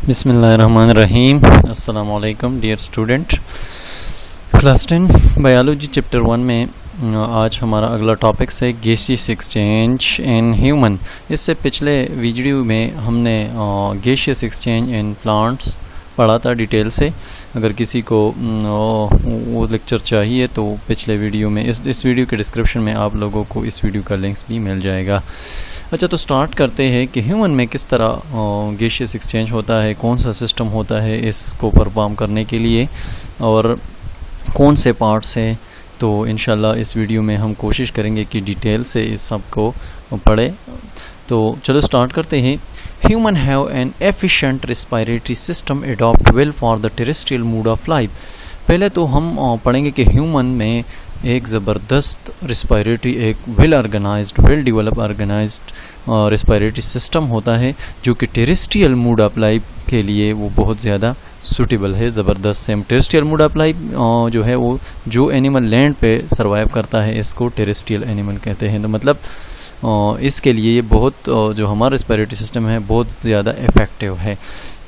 बिस्मिल्लाहिर्रहमानिर्रहीम। अस्सलामु अलैकुम dear student. Class 10 biology chapter 1 में आज हमारा अगला टॉपिक है गैसियस एक्सचेंज इन ह्यूमन। इससे पिछले वीडियो में हमने गैसियस एक्सचेंज इन प्लांट्स पढ़ा था डिटेल से। अगर किसी को वो लेक्चर चाहिए तो पिछले वीडियो में इस वीडियो के डिस्क्रिप्शन में आप लोगों को इस वीडियो का लिंक्स भी मिल जाएगा। अच्छा, तो स्टार्ट करते हैं कि ह्यूमन में किस तरह गैसियस एक्सचेंज होता है, कौन सा सिस्टम होता है इसको परफॉर्म करने के लिए और कौन से पार्ट्स हैं। तो इंशाल्लाह इस वीडियो में हम कोशिश करेंगे कि डिटेल से इस सब को पढ़ें। तो चलो स्टार्ट करते हैं। Human have an efficient respiratory system adopt well for the terrestrial mode of life. पहले तो हम पढ़ेंगे कि ह्यूमन में एक ज़बरदस्त रेस्पिरेटरी, एक well organised, well develop organised respiratory system होता है जो कि टेरेस्ट्रियल मोड ऑफ लाइफ के लिए वो बहुत ज़्यादा सूटेबल है, ज़बरदस्त है। टेरेस्ट्रियल मोड ऑफ लाइफ जो है वो जो एनिमल लैंड पे सर्वाइव करता है इसको टेरेस्ट्रियल एनिमल कहते हैं। तो मतलब इसके लिए ये बहुत जो हमारा रेस्पिरेटरी सिस्टम है बहुत ज़्यादा इफेक्टिव है।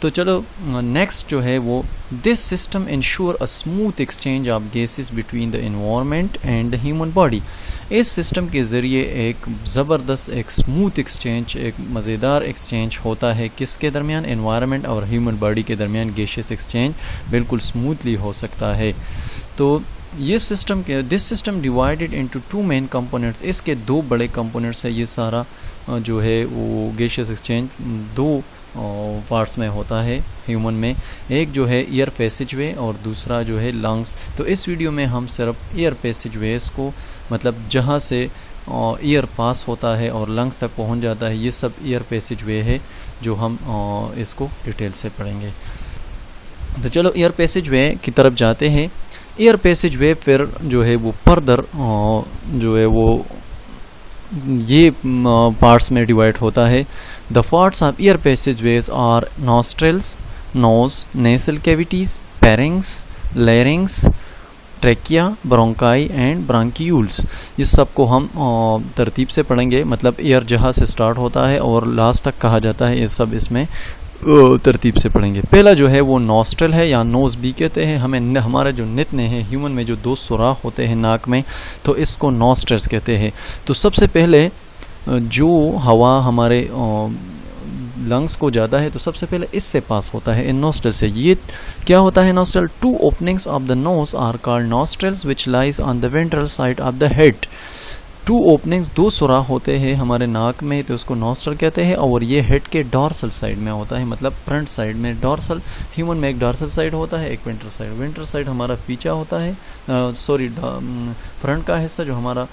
तो चलो नेक्स्ट जो है वो this system ensure a smooth exchange of gases between the environment and the human body. इस सिस्टम के ज़रिए एक ज़बरदस्त, एक स्मूथ एक्सचेंज, एक मज़ेदार एक्सचेंज होता है किसके दरमियान, एनवायरनमेंट और ह्यूमन बॉडी के दरमियान गैसियस एक्सचेंज बिल्कुल स्मूथली हो सकता है। तो ये सिस्टम के this system divided into two main components. इसके दो बड़े कंपोनेंट्स है। ये सारा जो है वो गैसियस एक्सचेंज दो पार्ट्स में होता है ह्यूमन में। एक जो है एयर पैसेजवे और दूसरा जो है लंग्स। तो इस वीडियो में हम सिर्फ एयर पैसेजवेज को, मतलब जहाँ से एयर पास होता है और लंग्स तक पहुँच जाता है, ये सब एयर पैसेजवे है जो हम इसको डिटेल से पढ़ेंगे। तो चलो एयर पैसेजवे की तरफ जाते हैं। एयर पैसेजवे फिर जो है वो फर्दर जो है वो ये पार्ट्स में डिवाइड होता है। The parts of air passageways are nostrils, nose, nasal cavities, pharynx, larynx, trachea, bronchi and bronchioles. इस सब को हम तरतीब से पढ़ेंगे, मतलब एयर जहाँ से स्टार्ट होता है और लास्ट तक कहा जाता है, ये सब इसमें तरतीब से पढ़ेंगे। पहला जो है वो नॉस्ट्रल है या नोज भी कहते हैं। हमें हमारा जो नितने हैं ह्यूमन में जो दो सुराख होते हैं नाक में, तो इसको नॉस्ट्रल्स कहते हैं। तो सबसे पहले जो हवा हमारे लंग्स को जाता है तो सबसे पहले इससे पास होता है, इन नॉस्ट्रल से। ये क्या होता है nostril? Two openings of the nose are called nostrils which lies on the ventral side of the head. Two openings, दो सुराख होते हैं हमारे नाक में, तो उसको नॉस्ट्रल कहते हैं। और ये हेड के डॉर्सल साइड में होता है, मतलब फ्रंट साइड में। डॉर्सल ह्यूमन में एक डॉर्सल साइड होता है, एक वेंट्रल साइड। वेंट्रल साइड हमारा पीछा होता है, फ्रंट का हिस्सा जो हमारा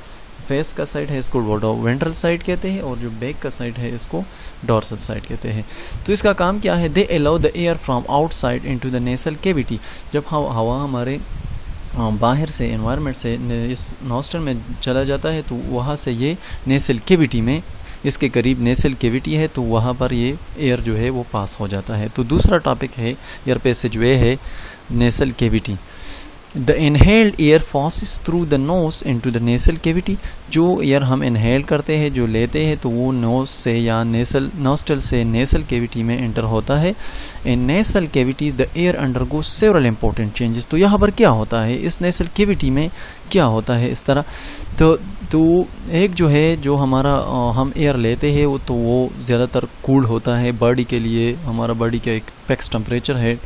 फेस का साइड है इसको वेंट्रल साइड कहते हैं, और जो बैक का साइड है इसको डॉर्सल साइड कहते हैं। तो इसका काम क्या है? They allow the air from outside into the nasal cavity. जब हवा हमारे बाहर से, एनवायरनमेंट से इस नॉस्ट्रल में चला जाता है तो वहाँ से ये नेसल कैविटी में, इसके करीब नेसल कैविटी है, तो वहाँ पर ये एयर जो है वो पास हो जाता है। तो दूसरा टॉपिक है एयर पैसेजवे है nasal cavity. The inhaled air passes through the nose into the nasal cavity. जो एयर हम इनहेल करते हैं, जो लेते हैं, तो वो नोज से या नॉस्ट्रल से नेसल कैविटी में एंटर होता है। In nasal cavities the air undergo several important changes. तो यहाँ पर क्या होता है, इस नेसल कैविटी में क्या होता है इस तरह? तो एक जो है जो हमारा हम एयर लेते हैं वो ज़्यादातर कूल होता है बॉडी के लिए। हमारा बॉडी का एक फिक्स टेम्परेचर है,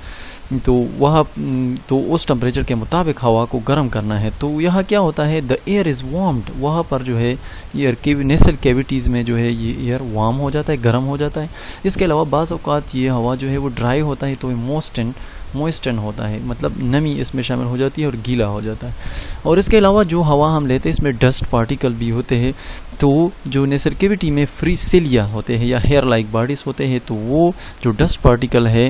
तो उस टेम्परेचर के मुताबिक हवा को गर्म करना है। तो यहाँ क्या होता है, द एयर इज़ वार्म्ड। वहाँ पर जो है एयर नेसल कैविटीज़ में जो है ये एयर वार्म हो जाता है, गर्म हो जाता है। इसके अलावा बाज़ औक़ात ये हवा जो है वो ड्राई होता है, तो मॉइस्टन होता है, मतलब नमी इसमें शामिल हो जाती है और गीला हो जाता है। और इसके अलावा जो हवा हम लेते हैं इसमें डस्ट पार्टिकल भी होते हैं। तो जो नेसल कैविटी में फ्री सिलिया होते हैं या हेयर लाइक बॉडीज होते हैं, तो वो जो डस्ट पार्टिकल है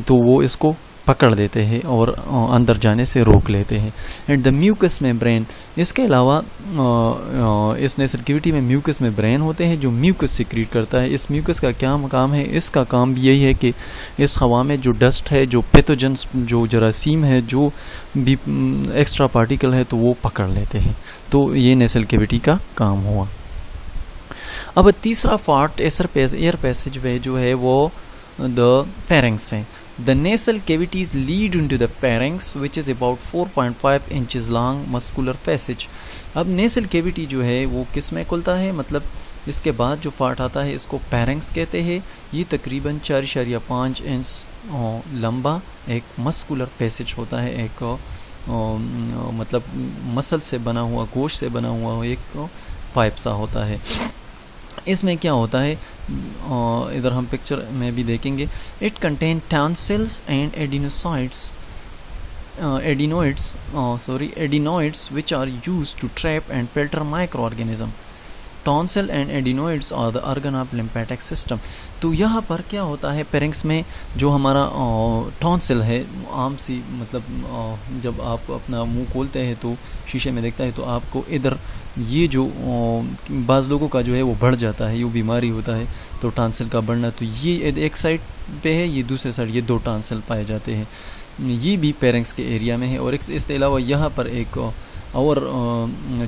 तो वो इसको पकड़ देते हैं और अंदर जाने से रोक लेते हैं। एंड द म्यूकस मेम्ब्रेन, इसके अलावा इस नेसल कैविटी में म्यूकस मेम्ब्रेन होते हैं जो म्यूकस सिक्रीट करता है। इस म्यूकस का क्या काम है? इसका काम भी यही है कि इस हवा में जो डस्ट है, जो पैथोजेंस, जो जरासीम है, जो भी एक्स्ट्रा पार्टिकल है, तो वो पकड़ लेते हैं। तो ये नेसल कैविटी का काम हुआ। अब तीसरा पार्ट एयर पैसेज वे जो है वो द pharynx है. The nasal cavities lead into the pharynx, which is about 4.5 inches long muscular passage. अब nasal cavity जो है वो किस में खुलता है, मतलब इसके बाद जो पार्ट आता है इसको pharynx कहते हैं. ये तकरीबन 4.5 इंच लंबा एक मस्कुलर पैसेज होता है, एक मतलब मसल से बना हुआ, गोश्त से बना हुआ एक पाइप सा होता है. इसमें क्या होता है, इधर हम पिक्चर में भी देखेंगे. It contain tonsils and adenoids which are used to trap and filter microorganism. Tonsil and adenoids are the organ of lymphatic system. तो यहाँ पर क्या होता है, पेरिंक्स में जो हमारा टॉन्सिल है, आम सी मतलब जब आप अपना मुंह खोलते हैं तो शीशे में देखता है तो आपको इधर ये जो बाज़ लोगों का जो है वो बढ़ जाता है, ये बीमारी होता है तो टॉन्सिल का बढ़ना. तो ये एक साइड पे है, ये दूसरे साइड ये 2 टॉन्सिल पाए जाते हैं. ये भी पेरिंक्स के एरिया में है. और इसके अलावा यहाँ पर एक और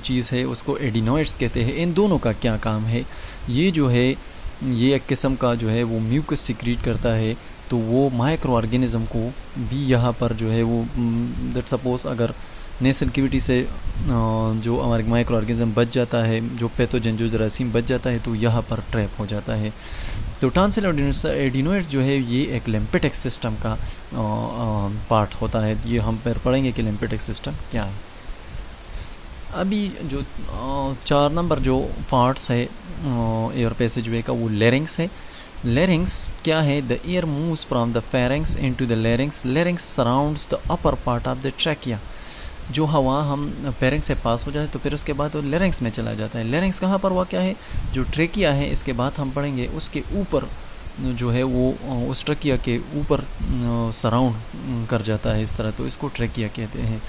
चीज़ है, उसको एडिनोइड्स कहते हैं. इन दोनों का क्या काम है, ये जो है ये एक किस्म का जो है वो म्यूकस सिक्रीट करता है, तो वो माइक्रो ऑर्गेनिज्म को भी यहाँ पर जो है वो दैट सपोज अगर नेसल कैविटी से जो हमारे माइक्रो ऑर्गेनिज्म बच जाता है, जो पैथोजन जो जरासीम बच जाता है, तो यहाँ पर ट्रैप हो जाता है. तो टॉन्सिल और एडिनोइड जो है ये एक लिम्फेटिक सिस्टम का पार्ट होता है. ये हम पर पढ़ेंगे कि लिम्फेटिक सिस्टम क्या है. अभी जो 4 नंबर जो पार्ट्स है एयर पैसेजवे का, वो लेरिंग्स है. लेरिंग्स क्या है, the air moves from the pharynx into the larynx. Larynx surrounds the upper part of the trachea. जो हवा हम फेरिंग्स से पास हो जाए तो फिर उसके बाद वो लेरिंग्स में चला जाता है. लेरिंग्स कहाँ पर हुआ क्या है, जो ट्रैकिया है इसके बाद हम पढ़ेंगे उसके ऊपर जो है वो उस ट्रैकिया के ऊपर सराउंड कर जाता है इस तरह, तो इसको ट्रैकिया कहते हैं,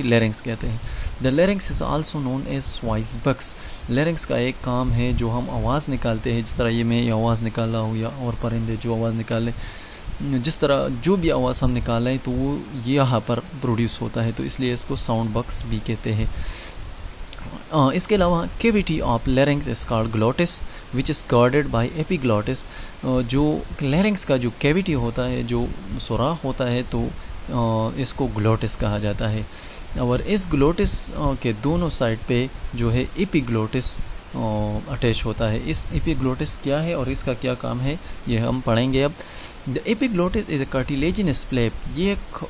लेरिंग्स कहते हैं. The larynx is also known as voice box. Larynx का एक काम है जो हम आवाज़ निकालते हैं, जिस तरह ये मैं आवाज़ निकाल रहा हूँ या और परिंदे जो आवाज़ निकाले, जिस तरह जो भी आवाज़ हम निकालें तो वो यहाँ पर प्रोड्यूस होता है, तो इसलिए इसको साउंड बक्स भी कहते हैं. इसके अलावा cavity of larynx is called glottis which is guarded by epiglottis. जो लेरिंग्स का जो कैविटी होता है, जो सुराख होता है, तो इसको ग्लोटिस कहा जाता है. और इस ग्लोटिस के दोनों साइड पे जो है एपिग्लोटिस अटैच होता है. इस एपिग्लोटिस क्या है और इसका क्या काम है ये हम पढ़ेंगे अब. The epiglottis is a cartilaginous flap. ये एक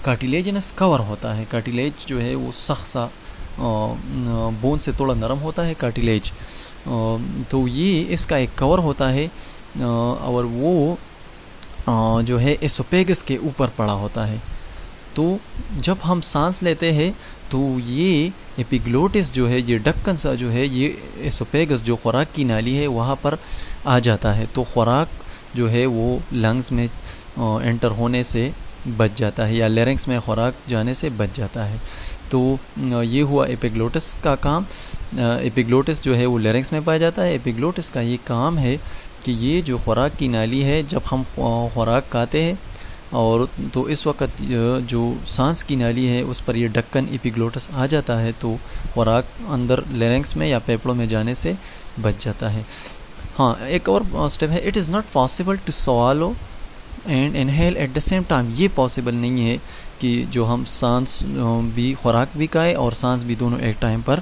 कार्टिलेजिनस कवर होता है. कार्टिलेज जो है वो सख्त सा बोन से थोड़ा नरम होता है कार्टिलेज, तो ये इसका एक कवर होता है और वो जो है एसोपेगस के ऊपर पड़ा होता है. तो जब हम सांस लेते हैं तो ये एपिग्लोटिस जो है, ये ढक्कन सा जो है, ये एसोपेगस जो खुराक की नाली है वहाँ पर आ जाता है, तो खुराक जो है वो लंग्स में एंटर होने से बच जाता है या लेरिंग्स में खुराक जाने से बच जाता है. तो ये हुआ एपिग्लोटिस का काम. एपिग्लोटिस जो है वो लेरिंग्स में पाया जाता है. एपिग्लोटिस का ये काम है कि ये जो खुराक की नाली है, जब हम खुराक खाते हैं और तो इस वक्त जो सांस की नाली है उस पर ये ढक्कन एपिग्लोटिस आ जाता है, तो खुराक अंदर लेरिंग्स में या फेफड़ों में जाने से बच जाता है. हाँ, एक और स्टेप है, it is not possible to swallow and inhale at the same time. ये पॉसिबल नहीं है कि जो हम सांस भी खुराक भी खाएं और सांस भी दोनों एक टाइम पर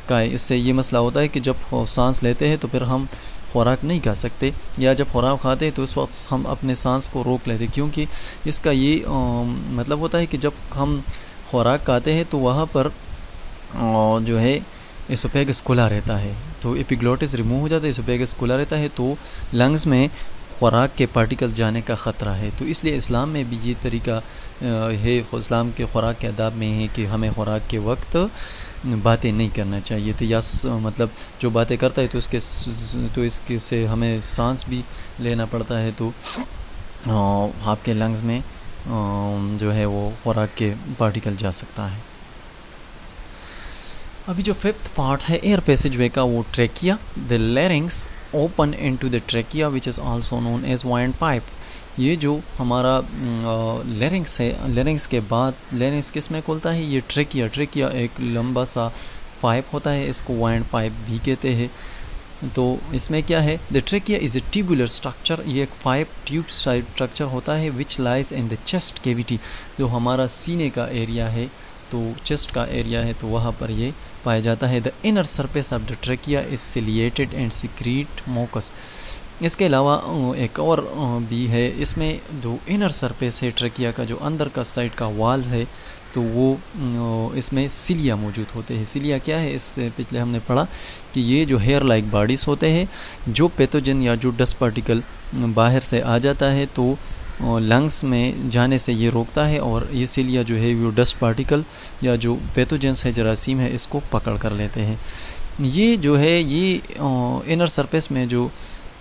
खाएं. इससे ये मसला होता है कि जब सांस लेते हैं तो फिर हम खुराक नहीं खा सकते, या जब खुराक खाते हैं तो उस वक्त हम अपने सांस को रोक लेते, क्योंकि इसका ये मतलब होता है कि जब हम खुराक खाते हैं तो वहाँ पर जो है एसोफेगस खुला रहता है, तो एपिग्लोटिस रिमूव हो जाता है, एसोफेगस खुला रहता है, तो लंग्स में खुराक के पार्टिकल जाने का ख़तरा है. तो इसलिए इस्लाम में भी ये तरीका है, इस्लाम के खुराक के आदाब में है कि हमें खुराक के वक्त बातें नहीं करना चाहिए. तो या मतलब जो बातें करता है तो इसके से हमें सांस भी लेना पड़ता है, तो आपके लंग्स में जो है वो खुराक के पार्टिकल जा सकता है. अभी जो 5th पार्ट है एयर पैसेजवे का, वो trachea. The larynx open into the trachea which is also known as wind pipe. ये जो हमारा लेरिंग्स है, लेरिंग्स के बाद लेरिंग्स किस में खुलता है, ये ट्रैकिया. ट्रैकिया एक लंबा सा पाइप होता है, इसको वाइंड पाइप भी कहते हैं. तो इसमें क्या है, the trachea is a tubular structure, ये एक 5 ट्यूब टाइप स्ट्रक्चर होता है, which lies in the chest cavity, जो हमारा सीने का एरिया है, तो चेस्ट का एरिया है, तो वहाँ पर ये पाया जाता है। The inner surface of the trachea is ciliated and secrete mucus. इसके अलावा एक और भी है, इसमें जो इनर सरफेस है ट्रेकिया का, जो अंदर का साइड का वाल है, तो वो इसमें सिलिया मौजूद होते हैं। सिलिया क्या है, इससे पिछले हमने पढ़ा कि ये जो हेयर लाइक बॉडीज होते हैं, जो पैथोजन या जो डस्ट पार्टिकल बाहर से आ जाता है तो लंग्स में जाने से ये रोकता है, और ये सिलिया जो है वो डस्ट पार्टिकल या जो पैथोजेंस है, जरासीम है, इसको पकड़ कर लेते हैं। ये जो है ये इनर सरफेस में जो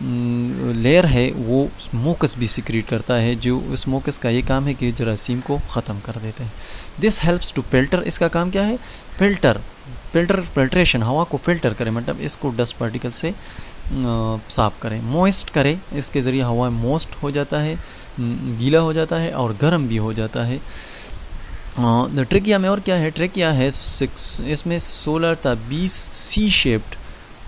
लेयर है वो स्मोकस भी सिक्रीट करता है, जो स्मोकस का ये काम है कि जरासीम को ख़त्म कर देते हैं। दिस हेल्प्स टू फिल्टर, इसका काम क्या है, फिल्ट्रेशन, हवा को फिल्टर करे, मतलब इसको डस्ट पार्टिकल से साफ करें, मॉइस्ट करे, इसके ज़रिए हवा मॉइस्ट हो जाता है, गीला हो जाता है और गर्म भी हो जाता है। ट्रेकिया में और क्या है, ट्रेकिया है 6, इसमें 16 था 20 सी शेप्ड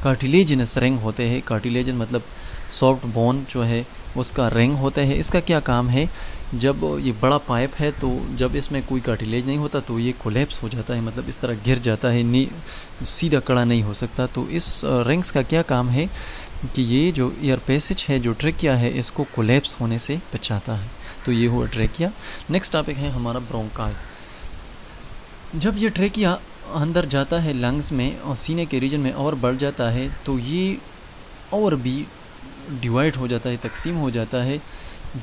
कार्टिलेजिनस रिंग होते हैं। कार्टिलेजन मतलब सॉफ्ट बोन जो है उसका रिंग होता है। इसका क्या काम है, जब ये बड़ा पाइप है तो जब इसमें कोई कार्टिलेज नहीं होता तो ये कोलैप्स हो जाता है, मतलब इस तरह गिर जाता है, सीधा कड़ा नहीं हो सकता। तो इस रिंग्स का क्या काम है कि ये जो एयर पैसेज है, जो ट्रेकिया है, इसको कोलैप्स होने से बचाता है। तो ये हुआ ट्रेकिया। नेक्स्ट टॉपिक है हमारा ब्रोंकाई। जब ये ट्रेकिया अंदर जाता है लंग्स में और सीने के रीजन में और बढ़ जाता है, तो ये और भी डिवाइड हो जाता है, तकसीम हो जाता है।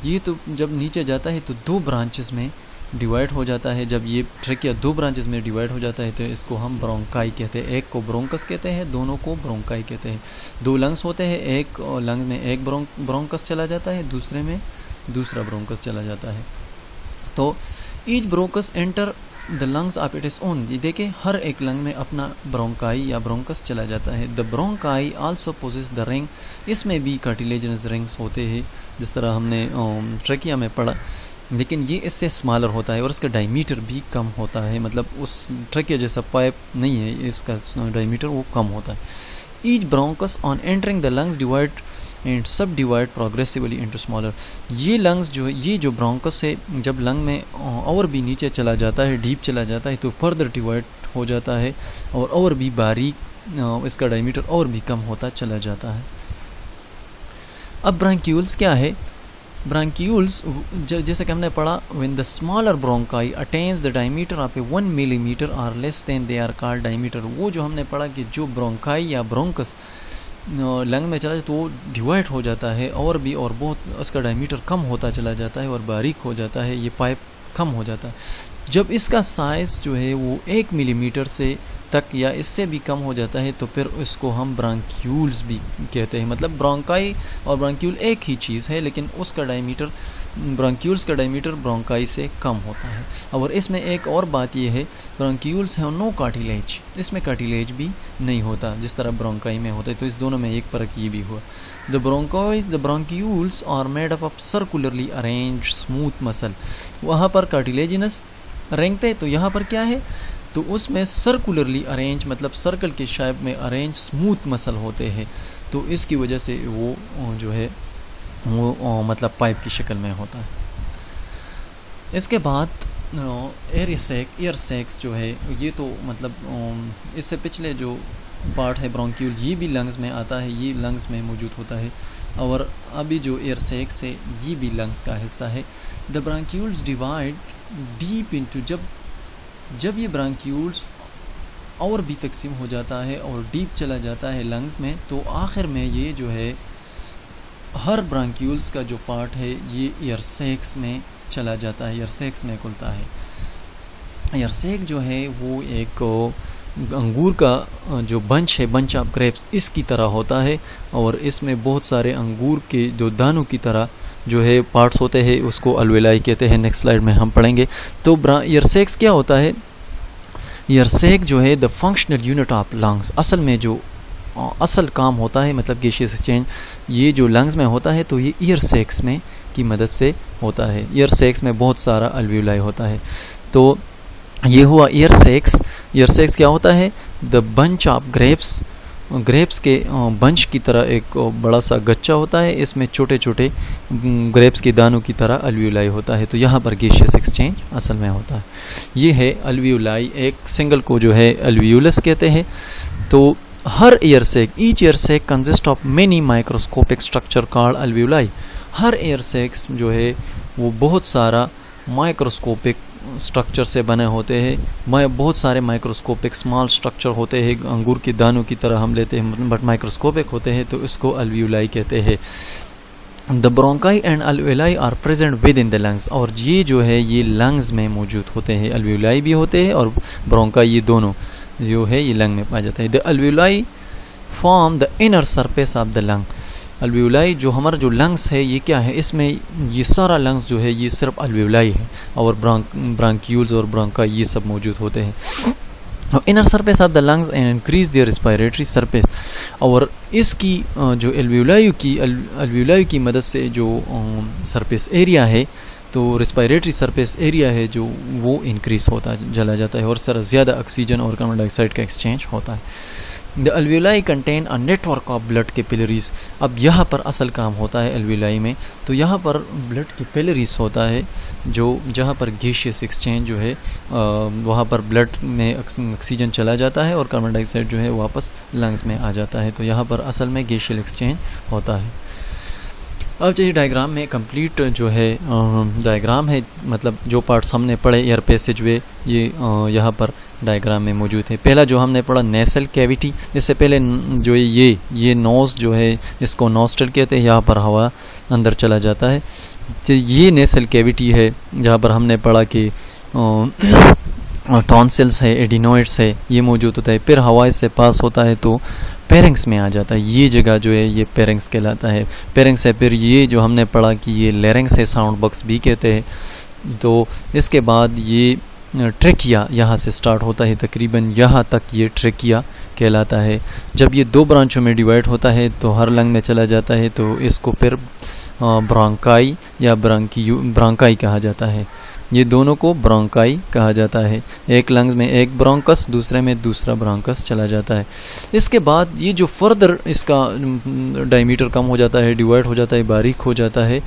ये तो जब नीचे जाता है तो 2 ब्रांचेस में डिवाइड हो जाता है। जब ये ट्रेकिया 2 ब्रांचेस में डिवाइड हो जाता है तो इसको हम ब्रोंकाई कहते हैं। एक को ब्रोंकस कहते हैं, दोनों को ब्रोंकाई कहते हैं। 2 लंग्स होते हैं, एक लंग में एक ब्रोंकस चला जाता है, दूसरे में दूसरा ब्रोंकस चला जाता है। तो each bronchus enter the lungs of it is own, ये देखें हर एक लंग में अपना ब्रोंकाई या ब्रोंकस चला जाता है। The bronchi also possess the ring, इसमें भी कार्टिलेजिनस रिंग्स होते हैं, जिस तरह हमने ट्रेकिया में पढ़ा, लेकिन ये इससे स्मॉलर होता है और इसका डायमीटर भी कम होता है, मतलब उस ट्रेकिया जैसा पाइप नहीं है, इसका डायमीटर वो कम होता है। Each bronchus on entering the lungs divide and सब डिवाइड प्रोग्रेसिवली इनटू स्मॉलर। ये लंग्स जो है, ये जो ब्रोंकस है, जब लंग में और भी नीचे चला जाता है, डीप चला जाता है, तो फर्दर डिवाइड हो जाता है और भी बारीक, इसका डायमीटर और भी कम होता चला जाता है। अब ब्रांक्यूल्स क्या है, ब्रांक्यूल्स जैसे कि हमने पढ़ा, when the smaller bronchi attains the diameter of 1 millimetre और less than they are called diameter. वो जो हमने पढ़ा कि जो ब्रोंकाई या ब्रोंकस लंग में चला जाए तो वो डिवाइड हो जाता है और भी, और बहुत उसका डायमीटर कम होता चला जाता है और बारीक हो जाता है, ये पाइप कम हो जाता है। जब इसका साइज़ जो है वो 1 मिलीमीटर से तक या इससे भी कम हो जाता है तो फिर इसको हम ब्रांक्यूल्स भी कहते हैं। मतलब ब्रोंकाई और ब्रांक्यूल एक ही चीज़ है, लेकिन उसका डायमीटर, ब्रांक्यूल्स का डायमीटर ब्रोंकाई से कम होता है। और इसमें एक और बात यह है, ब्रांक्यूल्स है नो कार्टिलेज, इसमें कार्टिलेज भी नहीं होता जिस तरह ब्रोंकाई में होता है। तो इस दोनों में एक फर्क ये भी हुआ। The bronchioles are made up of circularly arrange smooth muscle. वहाँ पर कार्टिलेजिनस रिंग थे, तो यहाँ पर क्या है, तो उसमें सर्कुलरली अरेंज, मतलब सर्कल के शेप में अरेंज स्मूथ मसल होते हैं। तो इसकी वजह से वो जो है वो मतलब पाइप की शक्ल में होता है। इसके बाद एयर सैक्स जो है, ये तो मतलब इससे पिछले जो पार्ट है ब्रोंक्यूल, ये भी लंग्स में आता है, ये लंग्स में मौजूद होता है। और अभी जो एयर सैक्स है ये भी लंग्स का हिस्सा है। The bronchioles divide deep into, जब ये ब्रोंक्यूल्स और भी तकसीम हो जाता है और डीप चला जाता है लंग्स में, तो आखिर में ये जो है हर ब्रोंक्यूल्स का जो पार्ट है ये एयर सैक्स में चला जाता है, एयर सैक्स में खुलता है। एयर सैक जो है वो एक अंगूर का जो बंच है, बंच ऑफ ग्रेप्स, इसकी तरह होता है और इसमें बहुत सारे अंगूर के जो दानों की तरह जो है पार्ट्स होते हैं, उसको अलवेलाई कहते हैं। नेक्स्ट स्लाइड में हम पढ़ेंगे। तो एयर सैक्स क्या होता है, एयर सैक जो है the functional unit of lungs, असल में जो असल काम होता है, मतलब गैसियस एक्सचेंज ये जो लंग्स में होता है तो ये एयर सैक्स में की मदद से होता है। एयर सैक्स में बहुत सारा अलवेलाई होता है। तो ये हुआ एयर सैक्स। एयर सैक्स क्या होता है, the bunch of grapes grapes के बंच की तरह एक बड़ा सा गच्चा होता है, इसमें छोटे छोटे ग्रेप्स के दानों की तरह अल्वियोलाई होता है। तो यहाँ पर गैसियस एक्सचेंज असल में होता है। ये है अल्वियोलाई, एक सिंगल को जो है अल्वियोलस कहते हैं। तो हर air sac, each air sac consist of many microscopic structure called alveoli. हर एयर सैक्स जो है वो बहुत सारा माइक्रोस्कोपिक स्ट्रक्चर से बने होते हैं। बहुत सारे माइक्रोस्कोपिक स्मॉल स्ट्रक्चर होते हैं, अंगूर के दानों की तरह हम लेते हैं, बट माइक्रोस्कोपिक होते हैं, तो इसको अल्वियोलाई कहते हैं। The bronchi and alveoli are present within the lungs, और ये जो है ये लंग्स में मौजूद होते हैं। अल्वियोलाई भी होते हैं और ब्रोंकाई, ये दोनों जो है ये लंग में पाए जाते हैं। The alveoli form the inner surface of the lung. Alveoli जो हमारा जो लंग्स है ये क्या है, इसमें ये सारा लंग्स जो है ये सिर्फ अल्वियोलाई है, और ब्रांक्यूल्स और ब्रोंकाई ये सब मौजूद होते हैं। Inner surface of the lungs and increase their respiratory surface, और इसकी जो अल्वियोलाई की मदद से जो सरफेस एरिया है, तो रेस्पिरेटरी सरफेस एरिया है जो वो इंक्रीज होता चला जाता है, और सारा ज़्यादा ऑक्सीजन और कार्बन डाइऑक्साइड का एक्सचेंज होता है। The alveoli contain a network of blood capillaries. अब यहाँ पर असल काम होता है अल्वियोलाई में, तो यहाँ पर ब्लड कैपिलरीज होता है, जो जहाँ पर गैसियस एक्सचेंज जो है वहाँ पर ब्लड में ऑक्सीजन चला जाता है और कार्बन डाइऑक्साइड जो है वापस लंग्स में आ जाता है। तो यहाँ पर असल में गैसियस एक्सचेंज होता है। अब जो डायग्राम में कंप्लीट जो है डायग्राम है, मतलब जो पार्ट्स हमने पढ़े एयर पैसेजवे ये यहाँ पर डायग्राम में मौजूद है। पहला जो हमने पढ़ा नेसल कैविटी, इससे पहले जो ये नोज जो है इसको नोस्ट्रल कहते हैं, यहाँ पर हवा अंदर चला जाता है। तो ये नेसल कैविटी है जहाँ पर हमने पढ़ा कि टॉन्सिल्स है, एडिनोइड्स है, ये मौजूद होता है। फिर हवा इससे पास होता है तो पेरिंग्स में आ जाता है, ये जगह जो है ये पेरिंग्स कहलाता है। पेरिंग्स है, फिर ये जो हमने पढ़ा कि ये लेरिंग्स है, साउंड बॉक्स भी कहते हैं। तो इसके बाद ये ट्रेकिया यहाँ से स्टार्ट होता है, तकरीबन यहाँ तक ये ट्रेकिया कहलाता है। जब ये दो ब्रांचों में डिवाइड होता है तो हर लंग में चला जाता है, तो इसको फिर ब्रोंकाई या ब्रोंकाई कहा जाता है। ये दोनों को ब्रोंकाई कहा जाता है। एक लंग्स में एक ब्रोंकस, दूसरे में दूसरा ब्रोंकस चला जाता है। इसके बाद ये जो फर्दर इसका डायमीटर कम हो जाता है, डिवाइड हो जाता है, बारीक हो जाता है,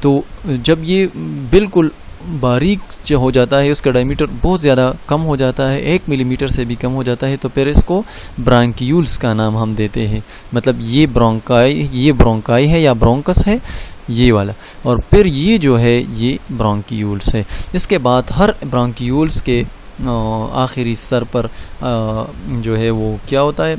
तो जब ये बिल्कुल बारीक जो हो जाता है, उसका डायमीटर बहुत ज़्यादा कम हो जाता है, 1 मिलीमीटर से भी कम हो जाता है, तो फिर इसको ब्रांक्यूल्स का नाम हम देते हैं। मतलब ये ब्रोंकाई है या ब्रोंकस है ये वाला, और फिर ये जो है ये ब्रांक्यूल्स है। इसके बाद हर ब्रांक्यूल्स के आखिरी सर पर जो है वो क्या होता है,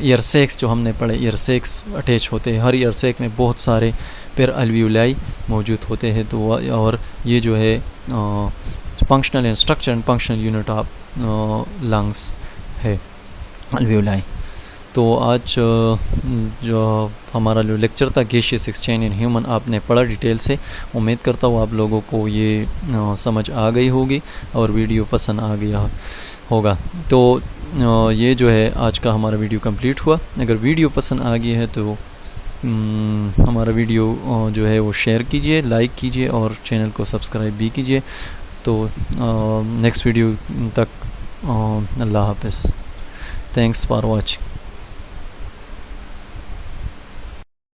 ईयर सैक्स जो हमने पढ़े, ईयर सैक्स अटैच होते हैं। हर ईयर सैक में बहुत सारे फिर अल्वियोलाई मौजूद होते हैं। तो और ये जो है functional and structure and functional unit of lungs है अल्वियोलाई। तो आज जो हमारा जो लेक्चर था गैसियस एक्सचेंज इन ह्यूमन आपने पढ़ा डिटेल से। उम्मीद करता हूँ आप लोगों को ये समझ आ गई होगी और वीडियो पसंद आ गया होगा। तो ये जो है आज का हमारा वीडियो कंप्लीट हुआ। अगर वीडियो पसंद आ गई है तो हमारा वीडियो जो है वो शेयर कीजिए, लाइक कीजिए और चैनल को सब्सक्राइब भी कीजिए। तो नेक्स्ट वीडियो तक अल्लाह हाफ़िज़। Thanks for watching.